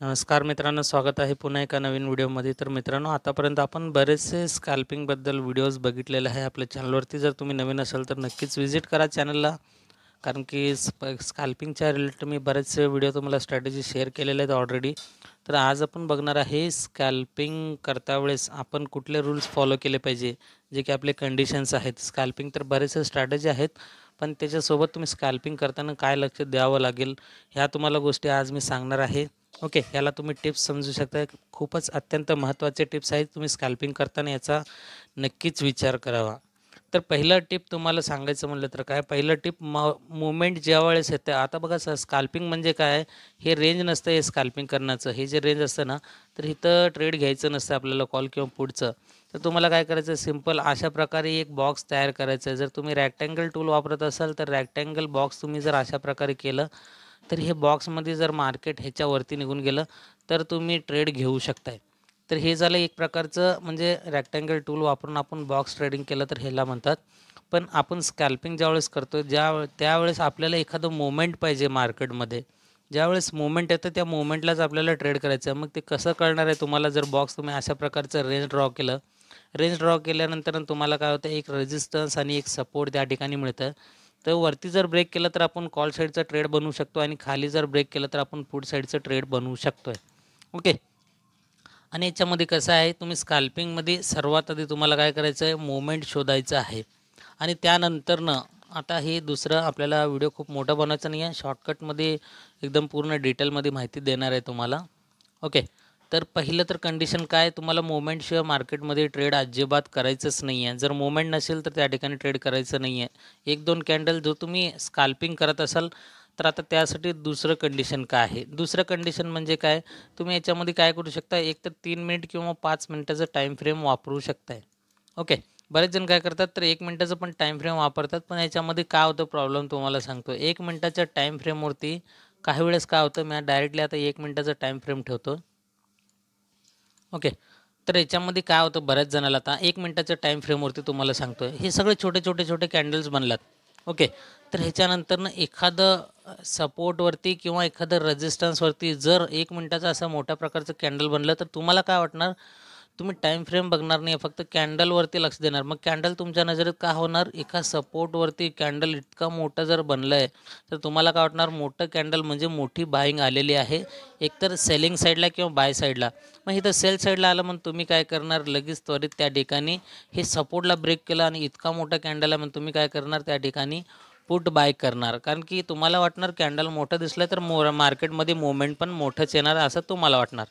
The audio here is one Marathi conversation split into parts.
नमस्कार मित्रांनो, स्वागत आहे पुन्हा एका नवीन व्हिडिओमध्ये. तर मित्रांनो, आतापर्यंत आपण बरेचसे स्कॅल्पिंगबद्दल व्हिडिओज बघितलेले आहे आपल्या चॅनलवरती. जर तुम्ही नवीन असाल तर नक्कीच व्हिजिट करा चॅनलला, कारण की स्कॅल्पिंगच्या रिलेटेड मी बरेचसे व्हिडिओ तुम्हाला स्ट्रॅटेजी शेअर केलेले आहेत ऑलरेडी. तर आज आपण बघणार आहे स्कॅल्पिंग करता वेळेस आपण कुठले रूल्स फॉलो केले पाहिजे, जे की आपले कंडिशन्स आहेत. स्कॅल्पिंग तर बरेचसे स्ट्रॅटेजी आहेत, पण त्याच्यासोबत तुम्ही स्कॅल्पिंग करताना काय लक्ष द्यावं लागेल, ह्या तुम्हाला गोष्टी आज मी सांगणार आहे. ओके, याला तुम्ही टिप्स समजू शकता. खूपच अत्यंत महत्त्वाचे टिप्स आहेत. तुम्ही स्कॅल्पिंग करताना याचा नक्कीच विचार करावा. तर पहिलं टिप तुम्हाला सांगायचं म्हटलं तर काय, पहिलं टिप मूव्हमेंट ज्यावेळेस येते. आता बघा स्कॅल्पिंग म्हणजे काय आहे, हे रेंज नसतं हे स्कॅल्पिंग करण्याचं. हे जे रेंज असतं ना, तर इथं ट्रेड घ्यायचं नसतं आपल्याला कॉल किंवा पुढचं. तर तुम्हाला काय करायचं, सिंपल अशा प्रकारे एक बॉक्स तयार करायचा आहे. जर तुम्ही रॅक्टँगल टूल वापरत असाल तर रॅक्टँगल बॉक्स तुम्ही जर अशा प्रकारे केलं, तर हे बॉक्समध्ये जर मार्केट ह्याच्यावरती निघून गेलं तर तुम्ही ट्रेड घेऊ शकताय. तर हे झालं एक प्रकारचं, म्हणजे रॅक्टँगल टूल वापरून आपण बॉक्स ट्रेडिंग केलं तर ह्याला म्हणतात. पण आपण स्कॅल्पिंग ज्यावेळेस करतो त्यावेळेस आपल्याला एखादं मोमेंट पाहिजे मार्केटमध्ये. ज्यावेळेस मोमेंट येतं त्या मोमेंटलाच आपल्याला ट्रेड करायचं आहे. मग ते कसं कळणार आहे तुम्हाला, जर बॉक्स तुम्ही अशा प्रकारचं रेंज ड्रॉ केलं. रेंज ड्रॉ केल्यानंतर तुम्हाला काय होतं, एक रेजिस्टन्स आणि एक सपोर्ट त्या ठिकाणी मिळतं. तर वरती जर ब्रेक केलं तर आपण कॉल साईडचा ट्रेड बनवू शकतो आणि खाली जर ब्रेक केलं तर आपण पुट साईडचं ट्रेड बनवू शकतो आहे. ओके. आणि याच्यामध्ये कसं आहे, तुम्ही स्कॅल्पिंगमध्ये सर्वात आधी तुम्हाला काय करायचं आहे, मोमेंट शोधायचं आहे. आणि त्यानंतरनं आता हे दुसरं आपल्याला व्हिडिओ खूप मोठा बनवायचा नाही आहे, शॉर्टकटमध्ये एकदम पूर्ण डिटेलमध्ये माहिती देणार आहे तुम्हाला. ओके. तर पहिलं तर कंडिशन काय, तुम्हाला मोमेंटशिवाय मार्केटमध्ये ट्रेड अजिबात करायचंच नाही आहे. जर मोमेंट नसेल तर त्या ठिकाणी ट्रेड करायचं नाही आहे. 1-2 कॅन्डल जो तुम्ही स्कॅल्पिंग करत असाल, तर आता त्यासाठी दुसरं कंडिशन काय आहे. दुसरं कंडिशन म्हणजे काय, तुम्ही याच्यामध्ये काय करू शकता, एक तर 3 मिनिट किंवा 5 मिनिटाचं टाईम फ्रेम वापरू शकताय. ओके. बरेच जण काय करतात, तर 1 मिनिटाचं पण टाईम फ्रेम वापरतात. पण याच्यामध्ये काय होतं प्रॉब्लेम तुम्हाला सांगतो. 1 मिनिटाच्या टाईम फ्रेमवरती काही वेळेस काय होतं, मी डायरेक्टली आता 1 मिनिटाचा टाईम फ्रेम ठेवतो. ओके. तर याच्यामध्ये काय होतं, बऱ्याच जणाला आता 1 मिनिटाच्या टाईम फ्रेमवरती तुम्हाला सांगतोय, हे सगळे छोटे कॅन्डल्स बनलात. ओके. तर ह्याच्यानंतरनं एखादं सपोर्टवरती किंवा एखादं रेझिस्टन्सवरती जर 1 मिनिटाचा असा मोठ्या प्रकारचं कॅन्डल बनलं, तर तुम्हाला काय वाटणार, तुम्ही टाईम फ्रेम बघणार नाही, फक्त कॅन्डलवरती लक्ष देणार. मग कॅन्डल तुमच्या नजरेत का होणार, एका सपोर्टवरती कॅन्डल इतका मोठा जर बनलं आहे, तर तुम्हाला काय वाटणार, मोठं कॅन्डल म्हणजे मोठी बाईंग आलेली आहे, एकतर सेलिंग साईडला किंवा बाय साईडला. मग इथं सेल साईडला आलं, मग तुम्ही काय करणार, लगेच त्वरित त्या ठिकाणी हे सपोर्टला ब्रेक केलं आणि इतका मोठा कॅन्डल आहे, मग तुम्ही काय करणार, त्या ठिकाणी पुट बाय करणार. कारण की तुम्हाला वाटणार कॅन्डल मोठं दिसलं तर मार्केटमध्ये मोमेंट पण मोठंच येणार असं तुम्हाला वाटणार.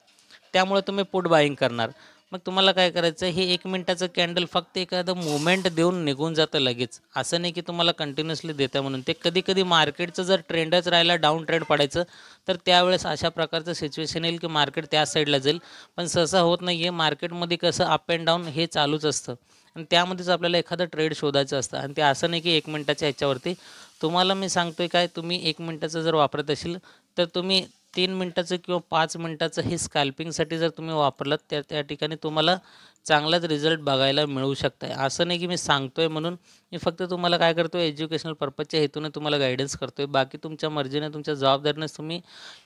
त्यामुळे तुम्ही पुट बाईंग करणार. मग तुम्हाला काय करायचं, हे 1 मिनिटाचं कॅन्डल फक्त एखादं मोमेंट देऊन निघून जातं लगेच. असं नाही की तुम्हाला कंटिन्युअसली देतं म्हणून. ते कधी-कधी मार्केटचं जर ट्रेंडच राहिला, डाऊन ट्रेंड पडायचं, तर त्यावेळेस अशा प्रकारचं सिच्युएशन येईल की मार्केट त्या साईडला जाईल. पण सहसा होत नाही आहे. मार्केटमध्ये कसं अप अँड डाऊन हे चालूच असतं आणि त्यामध्येच आपल्याला एखादं ट्रेड शोधायचं असतं. आणि ते असं नाही की 1 मिनिटाच्या ह्याच्यावरती. तुम्हाला मी सांगतोय काय, तुम्ही 1 मिनिटाचं जर वापरत असेल, तर तुम्ही 3 मिनिटाचं किंवा 5 मिनिटाचं हे स्कॅल्पिंगसाठी जर तुम्ही वापरलं, त्या त्या ठिकाणी तुम्हाला चांगलाच रिझल्ट बघायला मिळू शकतं आहे. असं नाही की मी सांगतोय म्हणून. मी फक्त तुम्हाला काय करतो, एज्युकेशनल पर्पजच्या हेतूने तुम्हाला गाईडन्स करतो आहे. बाकी तुमच्या मर्जीने, तुमच्या जबाबदारीनेच तुम्ही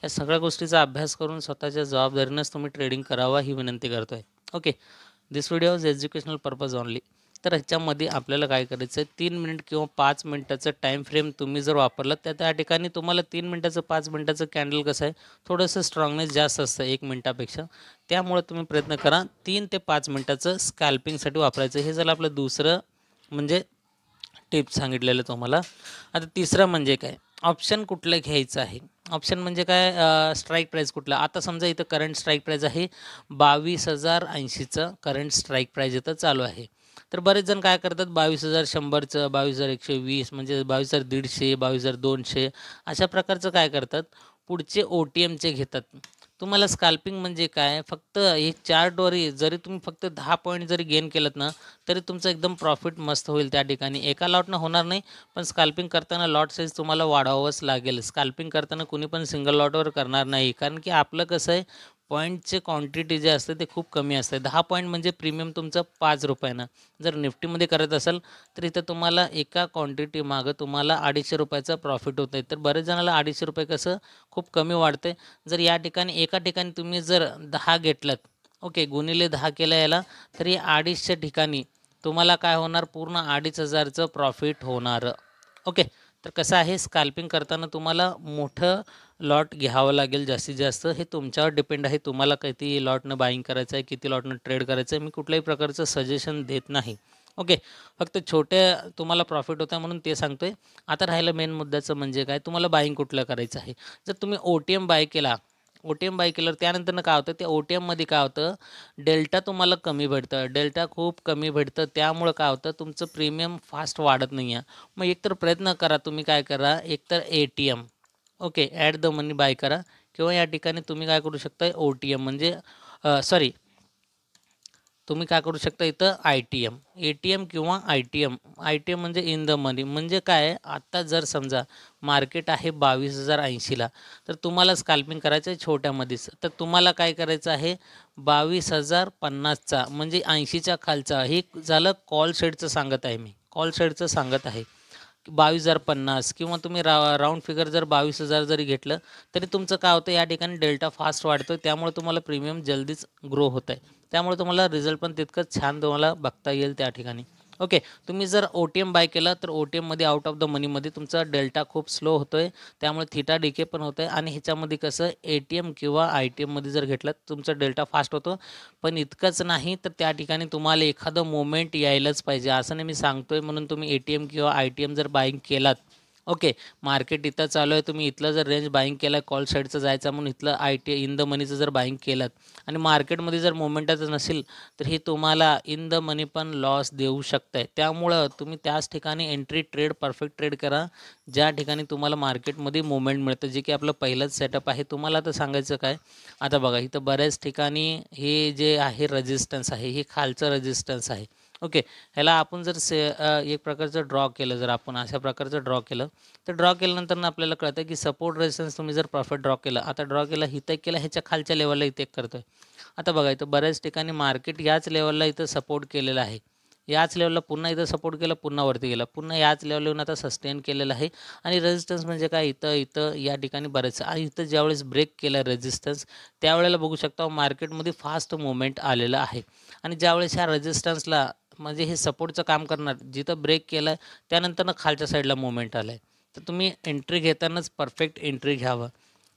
या सगळ्या गोष्टीचा अभ्यास करून स्वतःच्या जबाबदारीनेच तुम्ही ट्रेडिंग करावा, ही विनंती करतो आहे. Okay. This video is educational purpose only. तर ह्याच्यामध्ये आपल्याला काय करायचं आहे, 3 मिनिट किंवा 5 मिनिटाचं टाईम फ्रेम तुम्ही जर वापरलं, तर त्या ठिकाणी तुम्हाला 3 मिनिटाचं 5 मिनिटाचं कॅन्डल कसं आहे, थोडंसं स्ट्राँगनेस जास्त असतं 1 मिनिटापेक्षा. त्यामुळे तुम्ही प्रयत्न करा 3 ते 5 मिनिटाचं स्कॅल्पिंगसाठी वापरायचं. हे झालं आपलं दुसरं, म्हणजे टिप्स सांगितलेलं तुम्हाला. आता तिसरं म्हणजे काय, ऑप्शन कुठलं घ्यायचं आहे. ऑप्शन म्हणजे काय, स्ट्राईक प्राईस कुठला. आता समजा इथं करंट स्ट्राईक प्राईस आहे 22,080चं करंट स्ट्राईक प्राईस इथं चालू आहे. तर बरेच जण काय करतात, 22,100चं, 22,120, म्हणजे 22,150, 22,200 अशा प्रकारचं काय करतात, पुढचे OTMचे घेतात. तुम्हाला स्कॅल्पिंग म्हणजे काय, फक्त एक चार्टवरही जरी तुम्ही फक्त 10 पॉईंट जरी गेन केलंत ना, तरी तुमचं एकदम प्रॉफिट मस्त होईल त्या ठिकाणी. एका लॉटनं होणार नाही, पण स्कॅल्पिंग करताना लॉट साईज तुम्हाला वाढवावंच लागेल. स्कॅल्पिंग करताना कुणी पण सिंगल लॉटवर करणार नाही. कारण की आपलं कसं आहे, पॉईंटचे क्वांटिटी जे असते ते खूप कमी असते. 10 पॉईंट म्हणजे प्रीमियम तुमचं 5 रुपयानं. जर निफ्टीमध्ये करत असाल तर इथं तुम्हाला एका क्वांटिटी मागं तुम्हाला ₹250 प्रॉफिट होतं आहे. तर बरेच जणाला ₹250 कसं खूप कमी वाटते. जर या ठिकाणी एका ठिकाणी तुम्ही जर 10 घेतलात, ओके, गुणिले 10 केलं याला, तर या 250च्या ठिकाणी तुम्हाला काय होणार, पूर्ण 2500चं प्रॉफिट होणार. ओके. तर कसं आहे, स्कॅल्पिंग करताना तुम्हाला मोठं लॉट घ्यावं लागेल जास्तीत जास्त. हे तुमच्यावर डिपेंड आहे. तुम्हाला किती लॉटनं बाईंग करायचं आहे, किती लॉटनं ट्रेड करायचं आहे. मी कुठल्याही प्रकारचं सजेशन देत नाही. ओके. फक्त छोट्या तुम्हाला प्रॉफिट होतं म्हणून ते सांगतो आहे. आता राहिलं मेन मुद्द्याचं म्हणजे काय, तुम्हाला बाईंग कुठलं करायचं आहे. जर तुम्ही OTM बाय केला, OTM बाय केल्यावर त्यानंतरनं काय होतं, ते OTMमध्ये काय होतं, डेल्टा तुम्हाला कमी भेटतं. डेल्टा खूप कमी भेटतं. त्यामुळं काय होतं, तुमचं प्रीमियम फास्ट वाढत नाही आहे. मग एकतर प्रयत्न करा, तुम्ही काय करा, एकतर ATM, okay, at the money by करा, किंवा या ठिकाणी तुम्ही काय करू शकता, OTM म्हणजे सॉरी, तुम्ही काय करू शकता इथं ITM, ATM किंवा ITM. ITM म्हणजे इन द मनी. म्हणजे काय, आत्ता जर समजा मार्केट आहे 22,080ला, तर तुम्हाला स्कॅल्पिंग करायचं आहे छोट्यामध्येच. तर तुम्हाला काय करायचं आहे, 22,050चा म्हणजे 80च्या खालचा. हे झालं कॉल शेडचं सांगत आहे मी, कॉल शेडचं सांगत आहे. 22,050 किंवा तुम्ही राऊंड फिगर जर 22,000 जरी घेतलं तरी तुमचं काय होतं, या ठिकाणी डेल्टा फास्ट वाढतो. त्यामुळे तुम्हाला प्रीमियम जल्दीच ग्रो होत आहे. त्यामुळे तुम्हाला रिझल्ट पण तितकंच छान तुम्हाला बघता येईल त्या ठिकाणी. ओके. तुम्ही जर OTM बाय केलं तर OTMमध्ये आउट ऑफ द मनीमध्ये तुमचा डेल्टा खूप स्लो होतो आहे. त्यामुळे थिटा डिके पण होतं आहे. आणि ह्याच्यामध्ये कसं, ATM किंवा ITMमध्ये जर घेतलं तर तुमचा डेल्टा फास्ट होतो. पण इतकंच नाही, तर त्या ठिकाणी तुम्हाला एखादं मोमेंट यायलाच पाहिजे. असं नाही मी सांगतो आहे म्हणून तुम्ही ATM किंवा ITM जर बाईंग केलात, ओके, मार्केट इथं चालू आहे, तुम्ही इथलं जर रेंज बाईंग केला, कॉल साईडचं जायचं म्हणून इथलं इन द मनीचं जर बाईंग केलात आणि मार्केटमध्ये जर मोमेंटच नसेल, तर हे तुम्हाला इन द मनी पण लॉस देऊ शकतं आहे. त्यामुळं तुम्ही त्याच ठिकाणी एंट्री ट्रेड परफेक्ट ट्रेड करा ज्या ठिकाणी तुम्हाला मार्केटमध्ये मोमेंट मिळतं, जे की आपलं पहिलंच सेटअप आहे. तुम्हाला आता सांगायचं काय, आता बघा इथं बऱ्याच ठिकाणी हे जे आहे रेजिस्टन्स आहे, हे खालचं रेजिस्टन्स आहे. ओके. ह्याला आपण जर एक प्रकारचं ड्रॉ केलं, जर आपण अशा प्रकारचं ड्रॉ केलं, तर ड्रॉ केल्यानंतर आपल्याला कळतं की सपोर्ट रेजिस्टन्स तुम्ही जर प्रॉफिट ड्रॉ केलं, आता ड्रॉ केला इथं केला, ह्याच्या खालच्या लेवलला इथे करतो आहे. आता बघा इथं बऱ्याच ठिकाणी मार्केट याच लेवलला इथं सपोर्ट केलेलं आहे. याच लेवलला पुन्हा इथं सपोर्ट केला, पुन्हा वरती गेला, पुन्हा याच लेवलवरून आता सस्टेन केलेलं आहे. आणि रेजिस्टन्स म्हणजे काय, इथं इथं या ठिकाणी बरेच, आणि इथं ज्यावेळेस ब्रेक केला रेजिस्टन्स, त्यावेळेला बघू शकता मार्केटमध्ये फास्ट मुवमेंट आलेलं आहे. आणि ज्यावेळेस ह्या रेजिस्टन्सला म्हणजे हे सपोर्टचं काम करणार, जिथं ब्रेक केलं त्यानंतरनं खालच्या साईडला मुवमेंट आलं आहे, तर तुम्ही एंट्री घेतानाच परफेक्ट एंट्री घ्यावं.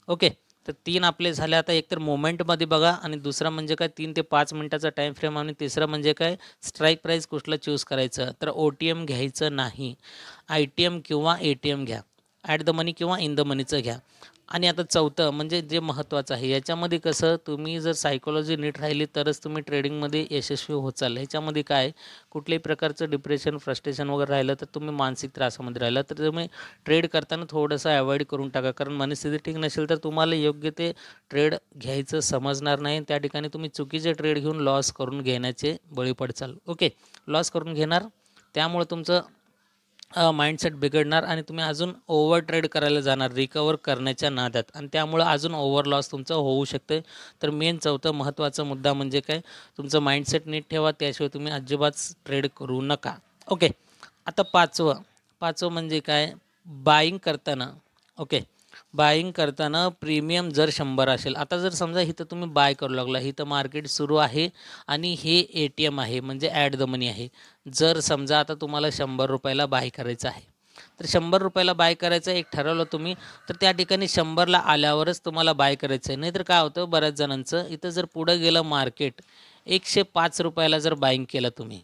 ओके. तर 3 आपले झाले. आता एकतर मोमेंटमध्ये बघा, आणि दुसरा म्हणजे काय 3 ते 5 मिनिटाचा टाईम फ्रेम, आणि तिसरं म्हणजे काय स्ट्राईक प्राईस कुठलं चूज करायचं. तर OTM घ्यायचं नाही, ITM किंवा ATM घ्या, ॲट द मनी किंवा इन द मनीचं घ्या. आणि आता चौथं म्हणजे जे महत्त्वाचं आहे, याच्यामध्ये कसं तुम्ही जर सायकोलॉजी नीट राहिली तरच तुम्ही ट्रेडिंगमध्ये यशस्वी होत चाल. ह्याच्यामध्ये काय, कुठल्याही प्रकारचं डिप्रेशन, फ्रस्ट्रेशन वगैरे राहिलं, तर तुम्ही मानसिक त्रासामध्ये राहिला तर तुम्ही ट्रेड करताना थोडंसं अवॉइड करून टाका. कारण मनस्थिती ठीक नसेल तर तुम्हाला योग्य ते ट्रेड घ्यायचं समजणार नाही. त्या ठिकाणी तुम्ही चुकीचे ट्रेड घेऊन लॉस करून घेण्याचे बळी पडचाल. ओके. लॉस करून घेणार, त्यामुळे तुमचं माइंडसेट बिघडणार आणि तुम्ही अजून ओव्हर ट्रेड करायला जाणार रिकवर करण्याच्या नादात, आणि त्यामुळं अजून ओव्हर लॉस तुमचं होऊ शकते. तर मेन चौथं महत्त्वाचा मुद्दा म्हणजे काय, तुमचं माइंडसेट नीट ठेवा, त्याशिवाय तुम्ही अजिबात ट्रेड करू नका. ओके. आता पाचवं म्हणजे काय, बाईंग करताना, ओके, बाईंग करताना प्रीमियम जर 100 असेल, आता जर समजा इथं तुम्ही बाय करू लागला, इथं मार्केट सुरू आहे आणि हे ATM आहे म्हणजे ॲट द मनी आहे. जर समजा आता तुम्हाला 100 रुपयाला बाय करायचं आहे, तर 100 रुपयाला बाय करायचं एक ठरवलं तुम्ही, तर त्या ठिकाणी 100ला आल्यावरच तुम्हाला बाय करायचं आहे. नाहीतर काय होतं बऱ्याच जणांचं, इथं जर पुढं गेलं मार्केट 105 रुपयाला जर बाईंग केलं तुम्ही,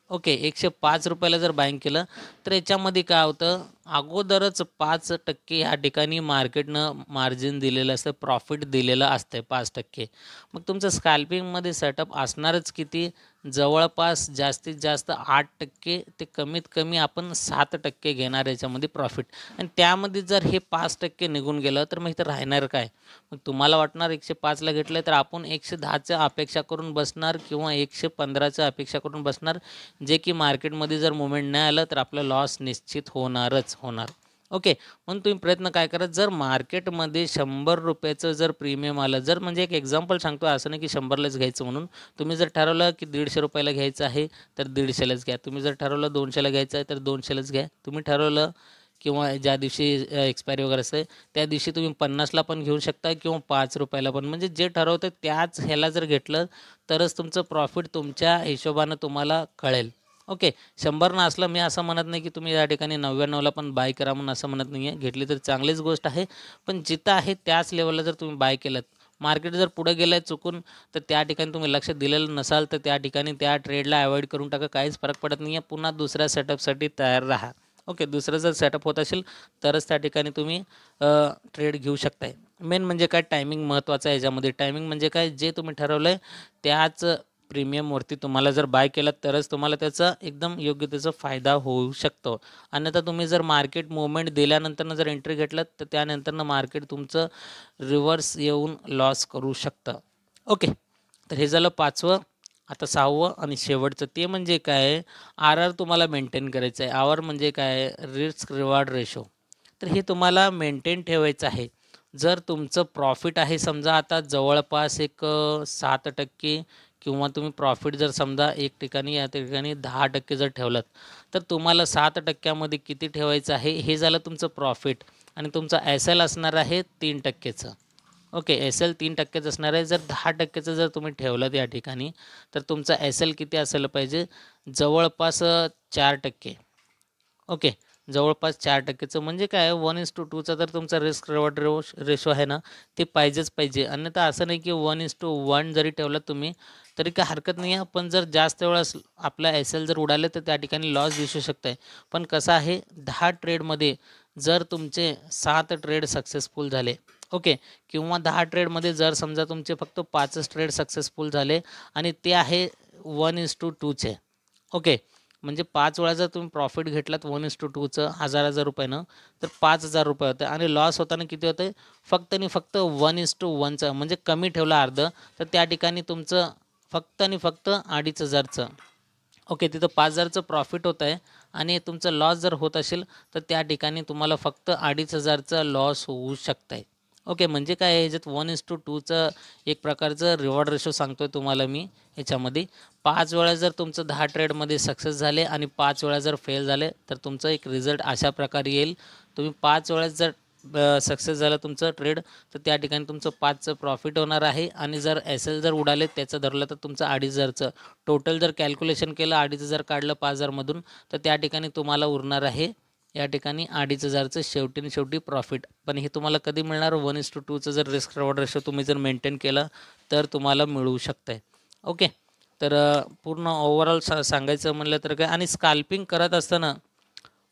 ओके, 105 रुपयाला जर बाईंग केलं, तर याच्यामध्ये काय होतं, अगोदरच 5% ह्या ठिकाणी मार्केटनं मार्जिन दिलेलं असतं, प्रॉफिट दिलेलं असतं 5%. मग तुमचं स्कॅल्पिंगमध्ये सेटअप असणारच किती, जवळपास जास्तीत जास्त 8% ते कमीत कमी आपण 7% घेणार याच्यामध्ये प्रॉफिट. आणि त्यामध्ये जर हे 5% निघून गेलं तर मग इथं राहणार काय. मग तुम्हाला वाटणार 105ला घेतलं तर आपण 110च्या अपेक्षा करून बसणार किंवा 115च्या अपेक्षा करून बसणार, जे की मार्केटमध्ये जर मुवमेंट नाही आलं तर आपलं लॉस निश्चित होणारच होणार. ओके. म्हणून तुम्ही प्रयत्न काय करा, जर मार्केटमध्ये ₹100 जर प्रीमियम आलं, जर म्हणजे एक एक्झाम्पल सांगतो, असं नाही की 100लाच घ्यायचं म्हणून. तुम्ही जर ठरवलं की ₹150ला घ्यायचं आहे, तर 150लाच घ्या. तुम्ही जर ठरवलं 200ला घ्यायचं आहे, तर 200लाच घ्या. तुम्ही ठरवलं किंवा ज्या दिवशी एक्सपायरी वगैरे असते, त्या दिवशी तुम्ही 50ला पण घेऊ शकता किंवा ₹5ला पण. म्हणजे जे ठरवतं त्याच ह्याला जर घेतलं, तरच तुमचं प्रॉफिट तुमच्या हिशोबानं तुम्हाला कळेल. ओके. 100 असलं, मी असं म्हणत नाही की तुम्ही या ठिकाणी 99ला पण बाय करा म्हणून असं म्हणत नाही आहे. घेतली तर चांगलीच गोष्ट आहे. पण जिथं आहे त्याच लेवलला जर तुम्ही बाय केलंत, मार्केट जर पुढे गेलं आहे चुकून, तर त्या ठिकाणी तुम्ही लक्ष दिलेलं नसाल, तर त्या ठिकाणी त्या ट्रेडला अवॉइड करून टाका. काहीच फरक पडत नाही आहे. पुन्हा दुसऱ्या सेटअपसाठी तयार राहा. ओके. दुसरं जर सेटअप होत असेल, तरच त्या ठिकाणी तुम्ही ट्रेड घेऊ शकताय. मेन म्हणजे काय, टायमिंग महत्त्वाचं आहे याच्यामध्ये. टायमिंग म्हणजे काय, जे तुम्ही ठरवलं आहे त्याच प्रीमियमवरती तुम्हाला जर बाय केलात, तरच तुम्हाला त्याचा एकदम योग्य त्याचा फायदा होऊ शकतो. अन्यथा तुम्ही जर मार्केट मूव्हमेंट दिल्यानंतरनं जर एंट्री घेतलात, तर त्यानंतरनं मार्केट तुमचं रिव्हर्स येऊन लॉस करू शकतं. ओके. तर हे झालं 5वं. आता 6वं आणि शेवटचं, ते म्हणजे काय, आर तुम्हाला मेंटेन करायचं आहे. आर म्हणजे काय, रिस्क रिवॉर्ड रेशो. तर हे तुम्हाला मेंटेन ठेवायचं आहे. जर तुमचं प्रॉफिट आहे समजा आता जवळपास एक 7% किंवा तुम्ही प्रॉफिट जर समजा एक ठिकाणी या ठिकाणी 10% जर ठेवलात, तर तुम्हाला 7%मध्ये किती ठेवायचं आहे, हे झालं तुमचं प्रॉफिट. आणि तुमचा एस-एल असणार आहे 3%चं. ओके. एस-एल 3%चं असणार आहे. जर 10%चं जर तुम्ही ठेवलं या ठिकाणी, तर तुमचा एस-एल किती असायला पाहिजे, जवळपास 4%. ओके. जवळपास 4%चं म्हणजे काय, 1:2चा तर तुमचा रिस्क रिवॉर्ड रेशो आहे ना, ते पाहिजेच पाहिजे. अन्यथा असं नाही की 1:1 जरी ठेवलं तुम्ही, तरी काही हरकत नाही आहे. पण जर जास्त वेळेस आपला एस-एल जर उडाले, तर त्या ठिकाणी लॉस दिसू शकतं आहे. पण कसं आहे, 10 ट्रेडमध्ये जर तुमचे 7 ट्रेड सक्सेसफुल झाले, ओके, किंवा 10 ट्रेडमध्ये जर समजा तुमचे फक्त 5च ट्रेड सक्सेसफुल झाले आणि ते आहे 1:2चे. ओके. म्हणजे 5 वेळा जर तुम्ही प्रॉफिट घेतलात 1:2चं ₹1000 तर ₹5000 होते आणि लॉस होताना किती होते, फक्त आणि फक्त 1:1चं, म्हणजे कमी ठेवलं अर्धं, तर त्या ठिकाणी तुमचं फक्त आणि फक्त 2500चं. ओके. तिथं 5000चं प्रॉफिट होत आहे आणि तुमचं लॉस जर होत असेल, तर त्या ठिकाणी तुम्हाला फक्त 2500चा लॉस होऊ शकतं आहे. ओके. म्हणजे काय आहे, ह्याच्यात 1:2चं एक प्रकारचं रिवॉर्ड रेशो सांगतोय तुम्हाला मी ह्याच्यामध्ये. 5 वेळा जर तुमचं 10 ट्रेडमध्ये सक्सेस झाले आणि 5 वेळा जर फेल झाले, तर तुमचा एक रिझल्ट अशा प्रकारे येईल. तुम्ही 5 वेळेस जर सक्सेस झालं तुमचं ट्रेड, तर त्या ठिकाणी तुमचं 5चं प्रॉफिट होणार आहे. आणि जर एस-एल जर उडाले त्याचं धरलं, तर तुमचं 2500चं टोटल जर कॅल्क्युलेशन केलं, 2500 काढलं 5000मधून, तर त्या ठिकाणी तुम्हाला उरणार आहे या ठिकाणी 2500चं शेवटी शेवटी प्रॉफिट. पण हे तुम्हाला कधी मिळणार, 1:2चं जर रिस्क रिवॉर्ड रेशो तुम्ही जर मेंटेन केलं, तर तुम्हाला मिळू शकतं आहे. ओके. तर पूर्ण ओव्हरऑल सांगायचं म्हणलं तर काय, आणि स्काल्पिंग करत असताना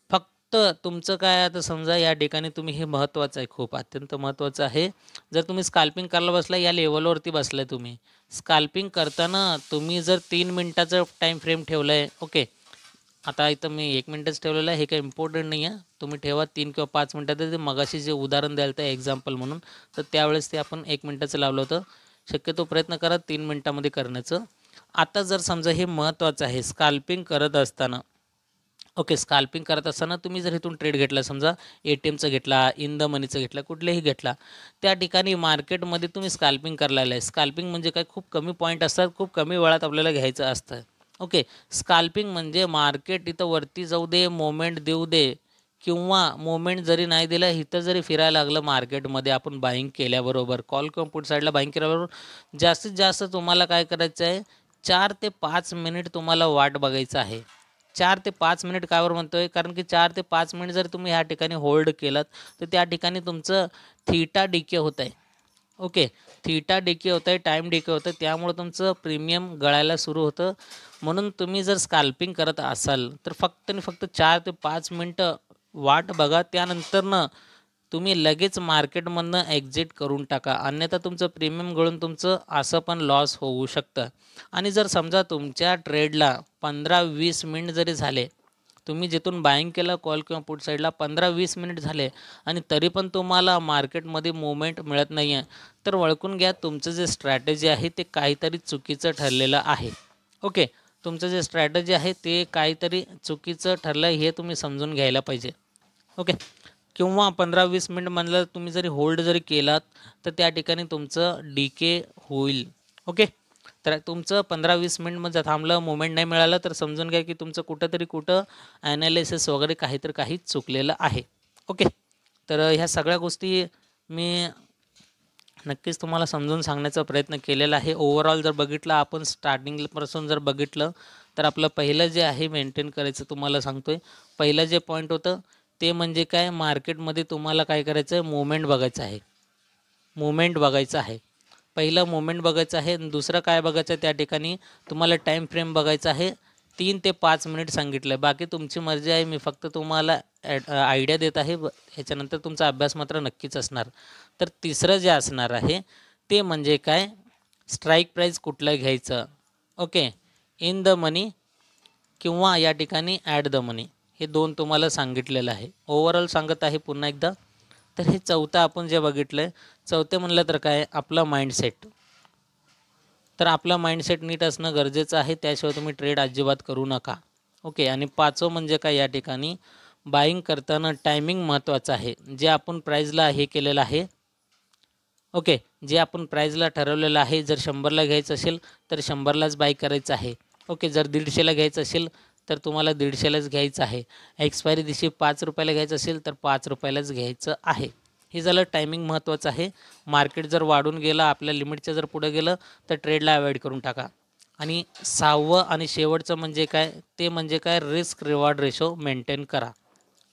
फक्त तुमचं काय, आता समजा या ठिकाणी तुम्ही, हे महत्त्वाचं आहे, खूप अत्यंत महत्त्वाचं आहे. जर तुम्ही स्काल्पिंग करायला बसला, या लेवलवरती बसलाय तुम्ही, स्काल्पिंग करताना तुम्ही जर 3 मिनिटाचं टाईम फ्रेम ठेवलं आहे, ओके. आता इथं मी 1 मिनिटच ठेवलेलं आहे, हे काही इम्पॉर्टंट नाही आहे. तुम्ही ठेवा 3 किंवा 5 मिनिटात. ते मगाशी जे उदाहरण द्यायला तर एक्झाम्पल म्हणून, तर त्यावेळेस ते आपण 1 मिनिटाचं लावलं होतं. शक्यतो प्रयत्न करा 3 मिनिटामध्ये करण्याचं. आता जर समजा हे महत्त्वाचं आहे, स्काल्पिंग करत असताना, ओके, स्काल्पिंग करत असताना तुम्ही जर इथून ट्रेड घेतला, समजा ATMचं घेतला, इन द मनीचं घेतला, कुठलेही घेतला, त्या ठिकाणी मार्केटमध्ये तुम्ही स्काल्पिंग करायला आहे. स्काल्पिंग म्हणजे काय, खूप कमी पॉईंट असतात, खूप कमी वेळात आपल्याला घ्यायचं असतं. ओके. स्काल्पिंग म्हणजे मार्केट इथं वरती जाऊ दे, मोमेंट देऊ दे, किंवा मोमेंट जरी नाही दिलं, इथं जरी फिरायला लागलं मार्केटमध्ये, आपण बाईंग केल्याबरोबर, कॉल किंवा पुट साईडला बाईंग केल्याबरोबर, जास्तीत जास्त तुम्हाला काय करायचं आहे, 4 ते 5 मिनिट तुम्हाला वाट बघायचं आहे. 4 ते 5 मिनिट कावर म्हणतोय, कारण की 4 ते 5 मिनिट जर तुम्ही ह्या ठिकाणी होल्ड केलात, तर त्या ठिकाणी तुमचं थीटा डिके होत आहे. ओके. थीटा डिके होत आहे, टाईम डिके होतं, त्यामुळं तुमचं प्रीमियम गळायला सुरू होतं. म्हणून तुम्ही जर स्काल्पिंग करत असाल, तर फक्त आणि फक्त 4 ते 5 मिनटं वाट बघा. त्यानंतरनं तुम्ही लगेच मार्केटमधनं एक्झिट करून टाका. अन्यथा तुमचं प्रीमियम गळून तुमचं असं पण लॉस होऊ शकतं. आणि जर समजा तुमच्या ट्रेडला 15-20 मिनिट जरी झाले, तुम्ही जिथून बाईंग केलं कॉल किंवा पुट साईडला 15-20 मिनिट झाले आणि तरी पण तुम्हाला मार्केटमध्ये मूव्हमेंट मिळत नाही आहे, तर ओळखून घ्या तुमचं जे स्ट्रॅटेजी आहे ते काहीतरी चुकीचं ठरलेलं आहे. ओके. तुमचं जे स्ट्रॅटेजी आहे ते काहीतरी चुकीचं ठरलं, हे तुम्ही समजून घ्यायला पाहिजे. ओके. किंवा 15-20 मिनिट म्हणलं तुम्ही जरी होल्ड जरी केलात तर त्या ठिकाणी तुमचं डीके होईल. ओके, तर तुमचं 15-20 मिनिटमध्ये थांबलं, मोमेंट नाही मिळालं तर समजून घ्या की तुमचं कुठं ॲनालिसिस वगैरे काही चुकलेलं आहे. ओके, तर ह्या सगळ्या गोष्टी मी नक्कीच तुम्हाला समजून सांगण्याचा प्रयत्न केलेला आहे. ओव्हरऑल जर बघितलं आपण स्टार्टिंगपासून जर बघितलं तर आपलं पहिलं जे आहे मेंटेन करायचं तुम्हाला सांगतोय. पहिलं जे पॉईंट होतं ते म्हणजे काय, मार्केटमध्ये तुम्हाला काय करायचं आहे, मूव्हमेंट बघायचं आहे. मूव्हमेंट बघायचं आहे, पहिलं मूव्हमेंट बघायचं आहे. दुसरं काय बघायचं आहे, त्या ठिकाणी तुम्हाला टाईम फ्रेम बघायचा आहे. 3 ते 5 मिनिट सांगितलं आहे, बाकी तुमची मर्जी आहे. मी फक्त तुम्हाला आयडिया देत आहे. ह्याच्यानंतर तुमचा अभ्यास मात्र नक्कीच असणार. तर तिसरं जे असणार आहे ते म्हणजे काय, स्ट्राईक प्राईस कुठलं घ्यायचं. ओके, इन द मनी किंवा या ठिकाणी ॲट द मनी, हे 2 तुम्हाला सांगितलेलं आहे. ओव्हरऑल सांगत आहे पुन्हा एकदा. तर हे चौथं आपण जे बघितलं आहे, चौथे म्हणलं तर काय, आपला माइंडसेट. तर आपला माइंडसेट नीट असणं गरजेचं आहे, त्याशिवाय तुम्ही ट्रेड अजिबात करू नका. ओके, आणि पाचवं म्हणजे काय, या ठिकाणी बाईंग करताना टायमिंग महत्त्वाचं आहे. जे आपण प्राईजला हे केलेलं आहे, ओके, जे आपण प्राईजला ठरवलेलं आहे, जर 100ला घ्यायचं असेल तर 100लाच बाय करायचं आहे. ओके, जर 150ला घ्यायचं असेल तर तुम्हाला 150लाच घ्यायचं आहे. एक्सपायरी दिवशी 5 रुपयाला घ्यायचं असेल तर 5 रुपयालाच घ्यायचं आहे. हे झालं टायमिंग महत्त्वाचं आहे. मार्केट जर वाढून गेलं, आपल्या लिमिटच्या जर पुढे गेलं तर ट्रेडला अवॉइड करून टाका. आणि 6वं आणि शेवटचं म्हणजे काय, ते म्हणजे काय, रिस्क रिवॉर्ड रेशो मेंटेन करा.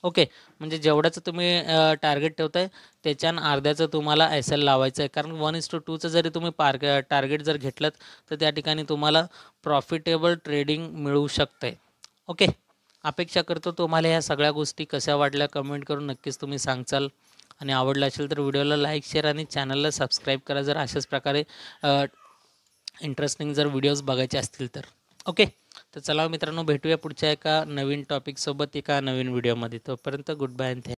ओके, म्हणजे जेवढ्याचं तुम्ही टार्गेट ठेवताय त्याच्यानं अर्ध्याचं तुम्हाला एस-एल लावायचं आहे. कारण 1:2चं जरी तुम्ही टार्गेट जर घेतलं तर त्या ठिकाणी तुम्हाला प्रॉफिटेबल ट्रेडिंग मिळू शकते. ओके, अपेक्षा करतो तुम्हाला ह्या सगळ्या गोष्टी कशा वाटल्या कमेंट करून नक्कीच तुम्ही सांगचाल. आणि आवडलं असेल तर व्हिडिओला लाईक, शेअर आणि चॅनलला सबस्क्राईब करा जर अशाच प्रकारे इंटरेस्टिंग जर व्हिडिओज बघायचे असतील तर. ओके, तर चला मित्रांनो, भेटूया पुढच्या एका नवीन टॉपिकसोबत एका नवीन व्हिडिओमध्ये. तोपर्यंत गुड बाय अँड थँक्यू.